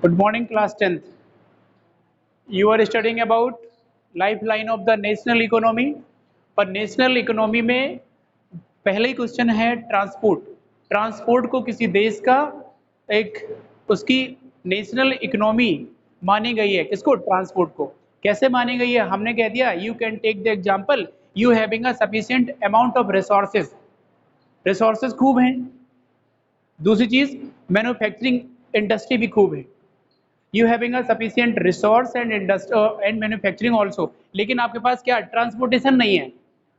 Good morning, class 10th. You are studying about lifeline of the national economy. पर national economy में पहले ही question है transport. Transport को किसी देश का एक उसकी नेशनल इकोनॉमी मानी गई है। किसको? ट्रांसपोर्ट को। कैसे मानी गई है? हमने कह दिया you can take the example you having a sufficient amount of resources. Resources खूब हैं। दूसरी चीज मैन्युफैक्चरिंग इंडस्ट्री भी खूब है। You having a sufficient resource and and manufacturing also. लेकिन आपके पास क्या? ट्रांसपोर्टेशन नहीं है।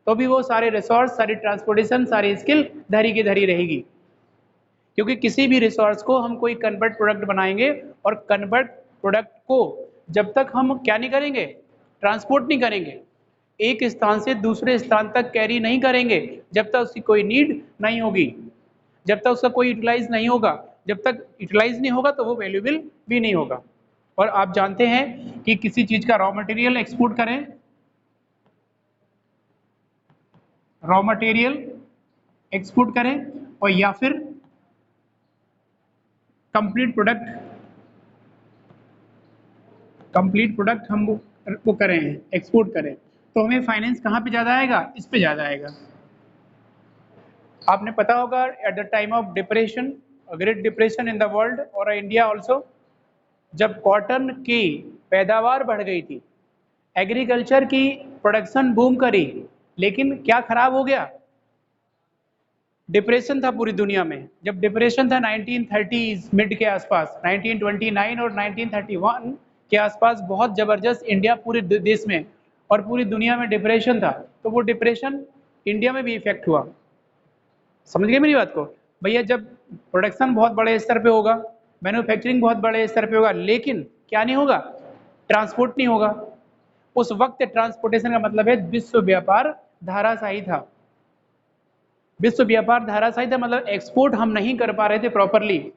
तो भी वो सारे रिसोर्स, सारी ट्रांसपोर्टेशन, सारी स्किल धरी की धरी रहेगी। क्योंकि किसी भी रिसोर्स को हम कोई कन्वर्ट प्रोडक्ट बनाएंगे और कन्वर्ट प्रोडक्ट को जब तक हम क्या नहीं करेंगे, ट्रांसपोर्ट नहीं करेंगे, एक स्थान से दूसरे स्थान तक कैरी नहीं करेंगे, जब तक उसकी कोई नीड नहीं होगी, जब तक उसका कोई यूटिलाइज नहीं होगा, जब तक यूटिलाइज नहीं होगा तो वो वैल्यूएबल भी नहीं होगा। और आप जानते हैं कि किसी चीज का रॉ मटेरियल एक्सपोर्ट करें, रॉ मटेरियल एक्सपोर्ट करें और या फिर कंप्लीट प्रोडक्ट हम वो करें, एक्सपोर्ट करें, तो हमें फाइनेंस कहाँ पे ज़्यादा आएगा? इस पे ज़्यादा आएगा। आपने पता होगा at the time of depression, great depression in the world और इंडिया ऑल्सो, जब कॉटन की पैदावार बढ़ गई थी, एग्रीकल्चर की प्रोडक्शन बूम करी, लेकिन क्या खराब हो गया? डिप्रेशन था पूरी दुनिया में। जब डिप्रेशन था 1930s मिड के आसपास, 1929 और 1931 के आसपास बहुत जबरदस्त इंडिया पूरे देश में और पूरी दुनिया में डिप्रेशन था। तो वो डिप्रेशन इंडिया में भी इफेक्ट हुआ। समझ गए मेरी बात को? भैया जब प्रोडक्शन बहुत बड़े स्तर पे होगा, मैन्युफैक्चरिंग बहुत बड़े स्तर पे होगा, लेकिन क्या नहीं होगा? ट्रांसपोर्ट नहीं होगा। उस वक्त ट्रांसपोर्टेशन का मतलब है विश्व व्यापार धाराशायी था। विश्व व्यापार धाराशायी था मतलब एक्सपोर्ट हम नहीं कर पा रहे थे प्रॉपरली।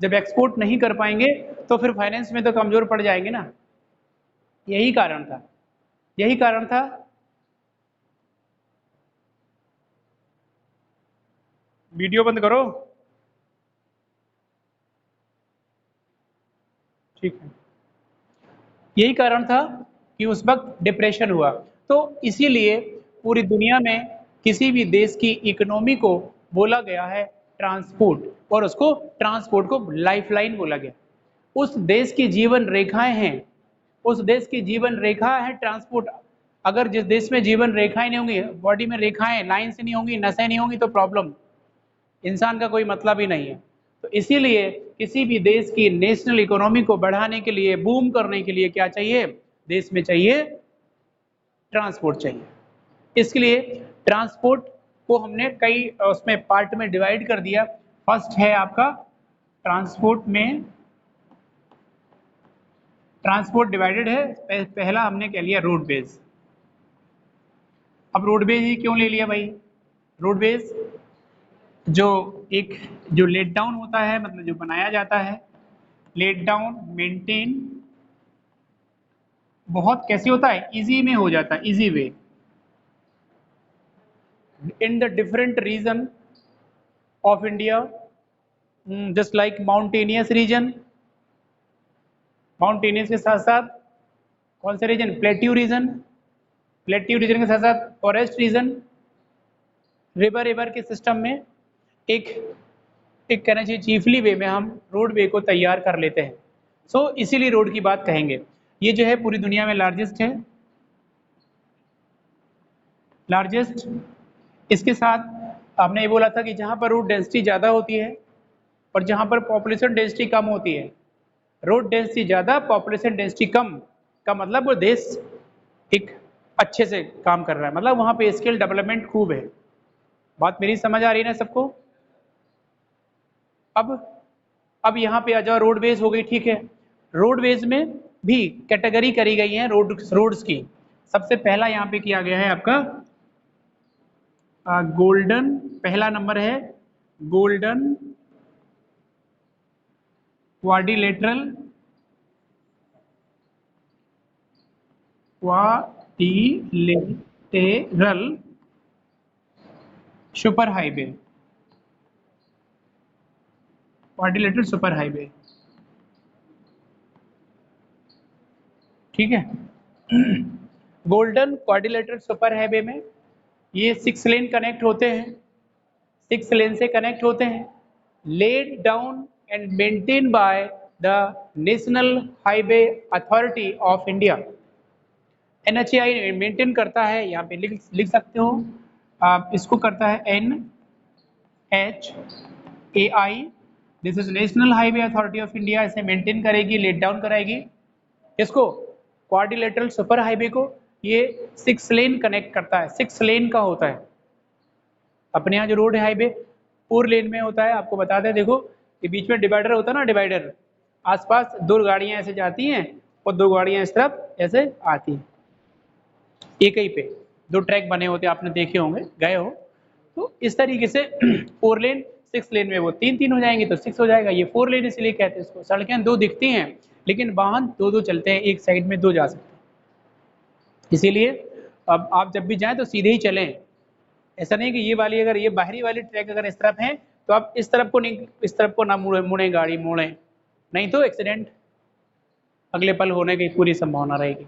जब एक्सपोर्ट नहीं कर पाएंगे तो फिर फाइनेंस में तो कमजोर पड़ जाएंगे ना। यही कारण था, यही कारण था। वीडियो बंद करो, ठीक है। यही कारण था कि उस वक्त डिप्रेशन हुआ। तो इसीलिए पूरी दुनिया में किसी भी देश की इकोनॉमी को बोला गया है ट्रांसपोर्ट, और उसको ट्रांसपोर्ट को लाइफलाइन बोला गया। उस देश की जीवन रेखाएं हैं, उस देश की जीवन रेखा है ट्रांसपोर्ट। अगर जिस देश में जीवन रेखाएं नहीं होंगी, बॉडी में रेखाएं लाइन से नहीं होंगी, नसें नहीं होंगी, तो प्रॉब्लम, इंसान का कोई मतलब ही नहीं है। तो इसीलिए किसी भी देश की नेशनल इकोनॉमी को बढ़ाने के लिए, बूम करने के लिए क्या चाहिए? देश में चाहिए ट्रांसपोर्ट चाहिए। इसके लिए ट्रांसपोर्ट को हमने कई उसमें पार्ट में डिवाइड कर दिया। फर्स्ट है आपका ट्रांसपोर्ट में, ट्रांसपोर्ट डिवाइडेड है। पहला हमने कह लिया रोडवेज। अब रोडवेज ही क्यों ले लिया भाई? रोडवेज जो एक जो लेट डाउन होता है, मतलब जो बनाया जाता है, लेट डाउन मेंटेन बहुत कैसे होता है? इजी में हो जाता है, easy way in the different region of India, just like mountainous region, mountainous के साथ साथ कौन से region? Plateau region, plateau region के साथ साथ फॉरेस्ट रीजन, रिवर के सिस्टम में एक एक कहना चाहिए चीफली वे में हम रोड वे को तैयार कर लेते हैं। सो इसीलिए रोड की बात कहेंगे। ये जो है पूरी दुनिया में लार्जेस्ट है, लार्जेस्ट। इसके साथ आपने ये बोला था कि जहाँ पर रोड डेंसिटी ज़्यादा होती है और जहाँ पर पॉपुलेशन डेंसिटी कम होती है, रोड डेंसिटी ज़्यादा, पॉपुलेशन डेंसिटी कम का मतलब वो देश एक अच्छे से काम कर रहा है, मतलब वहाँ पे स्किल डेवलपमेंट खूब है। बात मेरी समझ आ रही है ना सबको? अब यहाँ पे आ जाओ, रोडवेज हो गई, ठीक है। रोडवेज में भी कैटेगरी करी गई है रोड्स की। सबसे पहला यहाँ पे किया गया है आपका गोल्डन, पहला नंबर है golden quadrilateral, quadrilateral super highway, quadrilateral super highway. ठीक है। गोल्डन क्वाड्रिलेटरल सुपर हाईवे में ये 6 लेन कनेक्ट होते हैं, 6 लेन से कनेक्ट होते हैं, laid down and maintain by the national highway authority of India. NHAI maintain करता है, यहाँ पे लिख सकते हो आप, इसको करता है NHAI, this is national highway authority of India, इसे मेंटेन करेगी, लेट डाउन कराएगी। इसको क्वाड्रिलेटरल सुपर हाईवे को ये 6 लेन कनेक्ट करता है, 6 लेन का होता है। अपने यहाँ जो रोड है हाईवे 4 लेन में होता है, आपको बता दें, देखो ये बीच में डिवाइडर होता है ना, डिवाइडर, आसपास 2 गाड़ियाँ ऐसे जाती हैं और 2 गाड़ियाँ इस तरफ ऐसे आती हैं, एक ही पे 2 ट्रैक बने होते हैं, आपने देखे होंगे, गए हो। तो इस तरीके से 4 लेन 6 लेन में वो 3 हो जाएंगे तो 6 हो जाएगा। ये 4 लेन इसलिए कहते हैं इसको। सड़कें 2 दिखती हैं लेकिन वाहन 2 चलते हैं, एक साइड में 2 जा सकते हैं। इसीलिए अब आप जब भी जाएं तो सीधे ही चलें, ऐसा नहीं कि ये वाली, अगर ये बाहरी वाली ट्रैक अगर इस तरफ है तो आप इस तरफ को नहीं, इस तरफ को ना मुड़े गाड़ी मोड़ें, नहीं तो एक्सीडेंट अगले पल होने की पूरी संभावना रहेगी।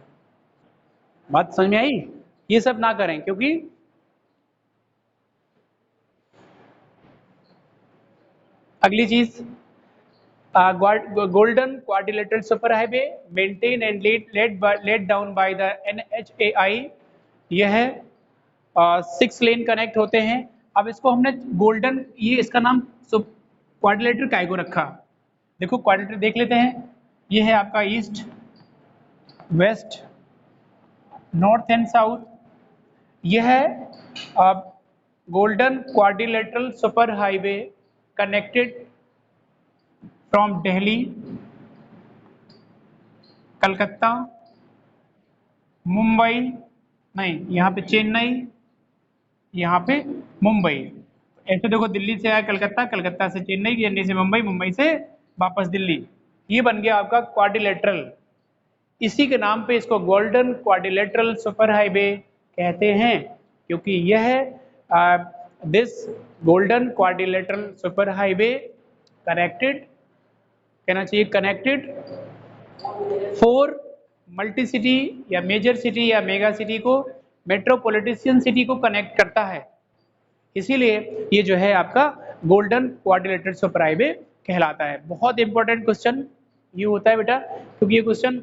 बात समझ में आई? ये सब ना करें, क्योंकि अगली चीज, golden quadrilateral super highway maintain and laid down by the NHAI, यह 6 लेन कनेक्ट होते हैं। अब इसको हमने गोल्डन, ये इसका नाम क्वाड्रिलेटर काय को रखा, देखो क्वाड्रिलेटर देख लेते हैं। ये है आपका east, west, north and south. यह है golden quadrilateral super highway connected from Delhi, Calcutta, Mumbai, नहीं यहाँ पे चेन्नई, यहाँ पे मुंबई। ऐसे देखो, दिल्ली से आया कलकत्ता, कलकत्ता से चेन्नई, चेन्नई से मुंबई, मुंबई से वापस दिल्ली, ये बन गया आपका क्वाड्रिलेटरल। इसी के नाम पे इसको गोल्डन क्वाड्रिलेटरल सुपर हाईवे कहते हैं, क्योंकि यह this golden quadrilateral super highway connected, कहना चाहिए कनेक्टेड 4 मल्टी सिटी या मेजर सिटी या मेगा सिटी को, मेट्रोपॉलिटन सिटी को कनेक्ट करता है। इसीलिए ये जो है आपका गोल्डन क्वाड्रिलेटरल सुपर हाईवे कहलाता है। बहुत इंपॉर्टेंट क्वेश्चन ये होता है बेटा, क्योंकि ये क्वेश्चन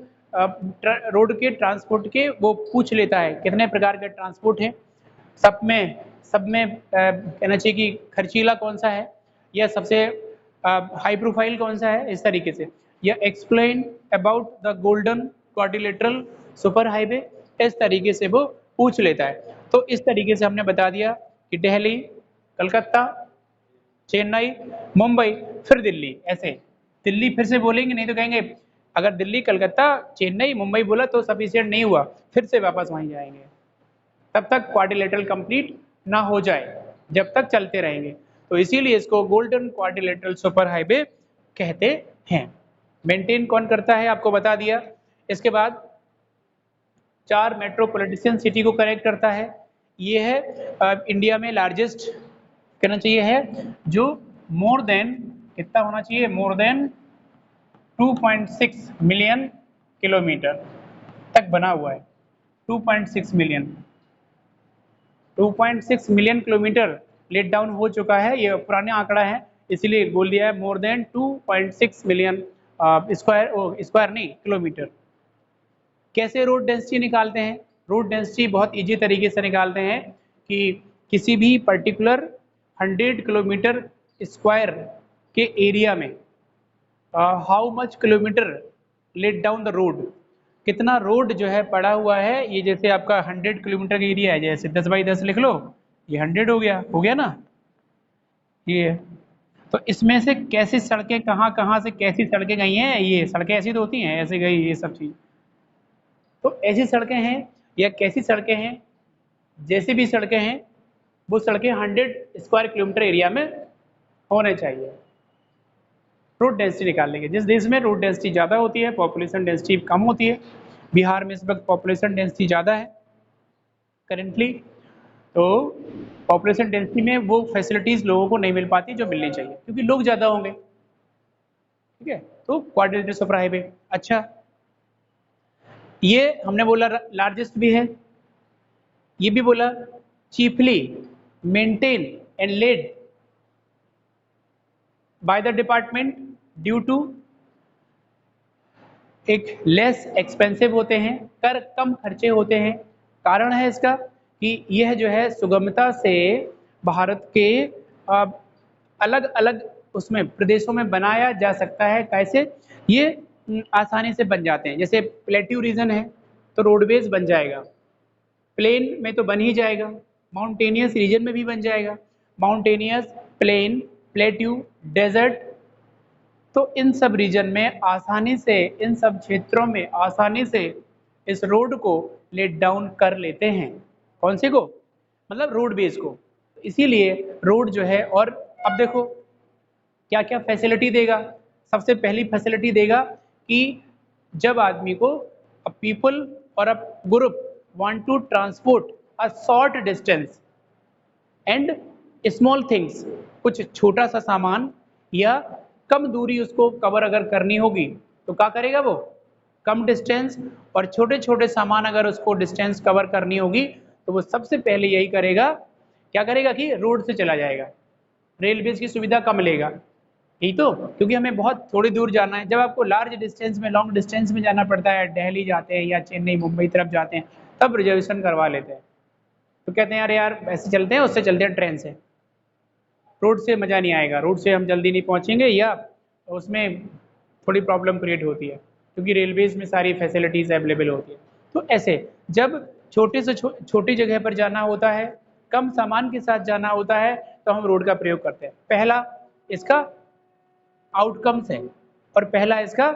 रोड के ट्रांसपोर्ट के वो पूछ लेता है, कितने प्रकार के ट्रांसपोर्ट है, सब में कहना चाहिए कि खर्चीला कौन सा है या सबसे हाई प्रोफाइल कौन सा है, इस तरीके से। या explain about the golden quadrilateral super highway, इस तरीके से वो पूछ लेता है। तो इस तरीके से हमने बता दिया कि दिल्ली, कलकत्ता, चेन्नई, मुंबई, फिर दिल्ली। ऐसे दिल्ली फिर से बोलेंगे, नहीं तो कहेंगे अगर दिल्ली, कलकत्ता, चेन्नई, मुंबई बोला तो सफिशिएंट नहीं हुआ, फिर से वापस वहीं जाएंगे, तब तक क्वाड्रिलेटरल कंप्लीट ना हो जाए, जब तक चलते रहेंगे। तो इसीलिए इसको गोल्डन क्वाड्रिलेटरल सुपर हाईवे कहते हैं। मेंटेन कौन करता है आपको बता दिया। इसके बाद 4 मेट्रोपॉलिटन सिटी को कनेक्ट करता है। ये है इंडिया में लार्जेस्ट, कहना चाहिए है, जो मोर देन, कितना होना चाहिए, मोर देन 2.6 मिलियन किलोमीटर तक बना हुआ है। 2.6 मिलियन किलोमीटर लेट डाउन हो चुका है, ये पुराना आंकड़ा है, इसीलिए बोल दिया है मोर देन 2.6 मिलियन स्क्वायर नहीं, किलोमीटर। कैसे रोड डेंसिटी निकालते हैं? रोड डेंसिटी बहुत इजी तरीके से निकालते हैं कि किसी भी पर्टिकुलर 100 किलोमीटर स्क्वायर के एरिया में how much kilometre laid down the road, कितना रोड जो है पड़ा हुआ है। ये जैसे आपका 100 किलोमीटर का एरिया है, जैसे 10x10 लिख लो, ये 100 हो गया ना ये। तो इसमें से कैसी सड़कें कहाँ से कैसी सड़कें गई हैं, ये सड़कें ऐसी तो होती हैं, ऐसे गई ये सब चीज़। तो ऐसी सड़कें हैं या कैसी सड़कें हैं, जैसी भी सड़कें हैं वो सड़कें 100 स्क्वायर किलोमीटर एरिया में होने चाहिए। रोड डेंसिटी निकाल लेंगे। जिस देश में रोड डेंसिटी ज़्यादा होती है, पॉपुलेशन डेंसिटी कम होती है। बिहार में इस वक्त पॉपुलेशन डेंसिटी ज़्यादा है करेंटली, तो पॉपुलेशन डेंसिटी में वो फैसिलिटीज़ लोगों को नहीं मिल पाती जो मिलनी चाहिए, क्योंकि लोग ज़्यादा होंगे। ठीक है, तो क्वाड्रिलेटरल सुपर हाईवे। अच्छा, ये हमने बोला लार्जेस्ट भी है, ये भी बोला chiefly maintain and laid by the department due to एक लेस एक्सपेंसिव होते हैं, कर कम खर्चे होते हैं। कारण है इसका कि यह जो है सुगमता से भारत के अलग अलग उसमें प्रदेशों में बनाया जा सकता है। कैसे? ये आसानी से बन जाते हैं। जैसे प्लेट्यू रीजन है तो रोडवेज बन जाएगा, प्लेन में तो बन ही जाएगा, माउंटेनियस रीजन में भी बन जाएगा, माउंटेनियस, प्लेन, प्लेट्यू, डेजर्ट। तो इन सब रीजन में आसानी से, इन सब क्षेत्रों में आसानी से इस रोड को लेट डाउन कर लेते हैं। कौन से को? मतलब रोड बेस को। इसीलिए रोड जो है, और अब देखो क्या क्या फैसिलिटी देगा। सबसे पहली फैसिलिटी देगा कि जब आदमी को अ पीपल और a group want to transport a short distance and small things, कुछ छोटा सा सामान या कम दूरी उसको कवर अगर करनी होगी तो क्या करेगा वो? कम डिस्टेंस और छोटे छोटे सामान अगर उसको डिस्टेंस कवर करनी होगी तो वो सबसे पहले यही करेगा, क्या करेगा कि रोड से चला जाएगा, रेलवेज की सुविधा कम लेगा। यही तो, क्योंकि हमें बहुत थोड़ी दूर जाना है। जब आपको लार्ज डिस्टेंस में, लॉन्ग डिस्टेंस में जाना पड़ता है, दिल्ली जाते हैं या चेन्नई मुंबई तरफ जाते हैं, तब रिजर्वेशन करवा लेते हैं। तो कहते हैं अरे यार ऐसे चलते हैं, उससे चलते हैं ट्रेन से, रोड से मज़ा नहीं आएगा, रोड से हम जल्दी नहीं पहुँचेंगे या उसमें थोड़ी प्रॉब्लम क्रिएट होती है क्योंकि रेलवेज में सारी फैसिलिटीज़ अवेलेबल होती है। तो ऐसे जब छोटे से छोटी जगह पर जाना होता है, कम सामान के साथ जाना होता है, तो हम रोड का प्रयोग करते हैं। पहला इसका आउटकम्स है और पहला इसका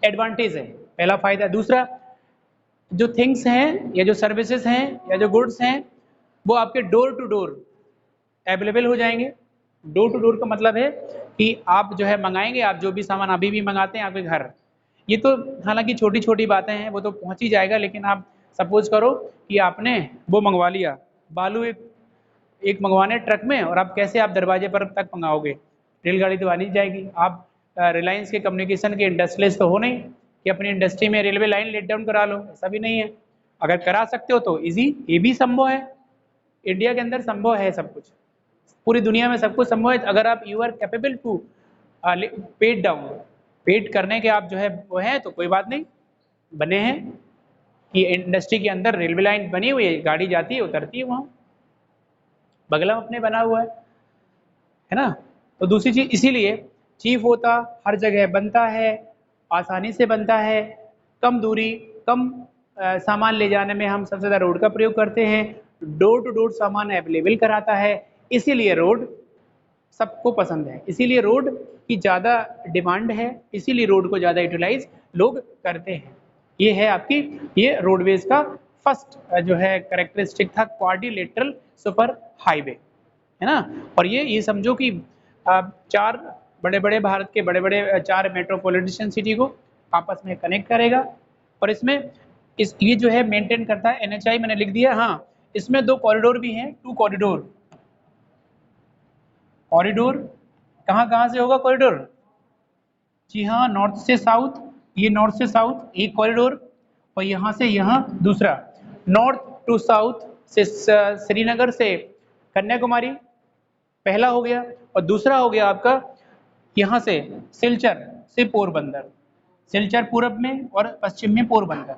एडवांटेज है, पहला फायदा। दूसरा, जो थिंग्स हैं या जो सर्विसेज हैं या जो गुड्स हैं वो आपके डोर टू डोर अवेलेबल हो जाएंगे। डोर टू डोर का मतलब है कि आप जो है मंगाएंगे, आप जो भी सामान अभी भी मंगाते हैं आपके घर, ये तो हालांकि छोटी छोटी बातें हैं, वो तो पहुंच ही जाएगा। लेकिन आप सपोज करो कि आपने वो मंगवा लिया, बालू एक मंगवाने ट्रक में, और आप कैसे आप दरवाजे पर तक मंगाओगे? रेलगाड़ी तो आनी जाएगी। आप रिलायंस के कम्युनिकेशन के इंडस्ट्रियलिस्ट तो हो नहीं कि अपनी इंडस्ट्री में रेलवे लाइन लेट डाउन करा लो, ऐसा भी नहीं है। अगर करा सकते हो तो ईजी, ये भी संभव है। इंडिया के अंदर संभव है सब कुछ, पूरी दुनिया में सब कुछ संभव है। अगर आप you are capable to paid down, paid करने के आप जो है वो हैं तो कोई बात नहीं, बने हैं कि इंडस्ट्री के अंदर रेलवे लाइन बनी हुई है, गाड़ी जाती है उतरती है वहाँ, बगला अपने बना हुआ है ना। तो दूसरी चीज़, इसीलिए चीफ होता हर जगह बनता है, आसानी से बनता है, कम दूरी, कम सामान ले जाने में हम सबसे ज़्यादा रोड का प्रयोग करते हैं, डोर टू डोर सामान अवेलेबल कराता है, इसीलिए रोड सबको पसंद है, इसीलिए रोड की ज़्यादा डिमांड है, इसीलिए रोड को ज़्यादा यूटिलाइज लोग करते हैं। ये है आपकी, ये रोडवेज का फर्स्ट जो है करेक्टरिस्टिक था, क्वाड्रिलेटरल सुपर हाईवे, है ना। और ये समझो कि चार बड़े बड़े भारत के बड़े बड़े चार मेट्रोपॉलिटन सिटी को आपस में कनेक्ट करेगा। और इसमें ये जो है मेंटेन करता है एनएचआई, मैंने लिख दिया। हाँ, इसमें 2 कॉरिडोर भी हैं, 2 कॉरिडोर। कॉरिडोर कहाँ कहाँ से होगा कॉरिडोर? जी हाँ, नॉर्थ से साउथ, ये नॉर्थ से साउथ एक कॉरिडोर, और यहाँ से यहाँ दूसरा। नॉर्थ टू साउथ से श्रीनगर से कन्याकुमारी पहला हो गया, और दूसरा हो गया आपका यहाँ से सिलचर से पोरबंदर, सिलचर पूरब में और पश्चिम में पोरबंदर।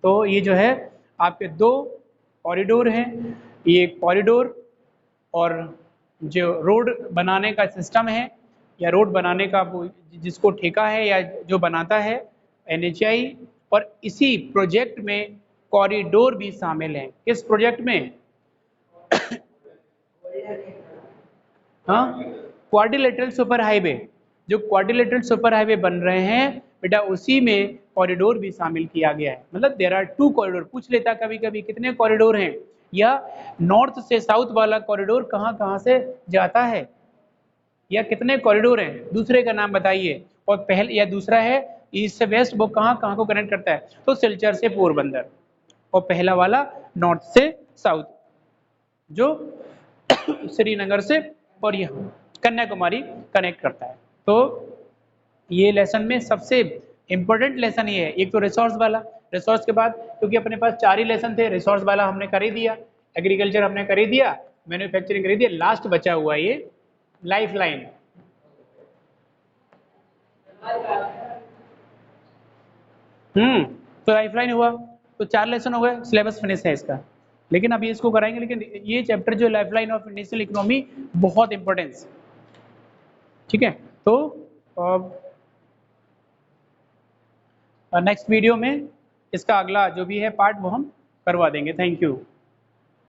तो ये जो है आपके 2 कॉरिडोर हैं। ये कॉरिडोर और जो रोड बनाने का सिस्टम है या रोड बनाने का जिसको ठेका है या जो बनाता है एनएचआई, और इसी प्रोजेक्ट में कॉरिडोर भी शामिल है। किस प्रोजेक्ट में? हाँ, क्वाड्रिलेटरल सुपर हाईवे। जो क्वाड्रिलेटरल सुपर हाईवे बन रहे हैं बेटा, उसी में कॉरिडोर भी शामिल किया गया है। मतलब देयर आर 2 कॉरिडोर। पूछ लेता कभी कभी कितने कॉरिडोर हैं, या नॉर्थ से साउथ वाला कॉरिडोर कहाँ कहाँ से जाता है, या कितने कॉरिडोर हैं, दूसरे का नाम बताइए। और पहले या दूसरा है ईस्ट से वेस्ट, वो कहाँ कहाँ को कनेक्ट करता है? तो सिलचर से पोरबंदर। और पहला वाला नॉर्थ से साउथ जो श्रीनगर से और यहाँ कन्याकुमारी कनेक्ट करता है। तो ये लेसन में सबसे इंपॉर्टेंट लेसन ये है, एक तो रिसोर्स वाला, रिसोर्स के बाद क्योंकि अपने पास 4 ही लेसन थे, रिसोर्स वाला हमने कर ही दिया, एग्रीकल्चर हमने कर ही दिया, मैन्युफैक्चरिंग कर ही दिया, लास्ट बचा हुआ ये लाइफ लाइन। तो लाइफ लाइन हुआ, तो 4 लेसन हो गए, सिलेबस फिनिश है इसका। लेकिन अभी इसको कराएंगे, लेकिन ये चैप्टर जो life line of national economy बहुत इंपॉर्टेंस, ठीक है। तो नेक्स्ट वीडियो में इसका अगला जो भी है पार्ट वो हम करवा देंगे। Thank you.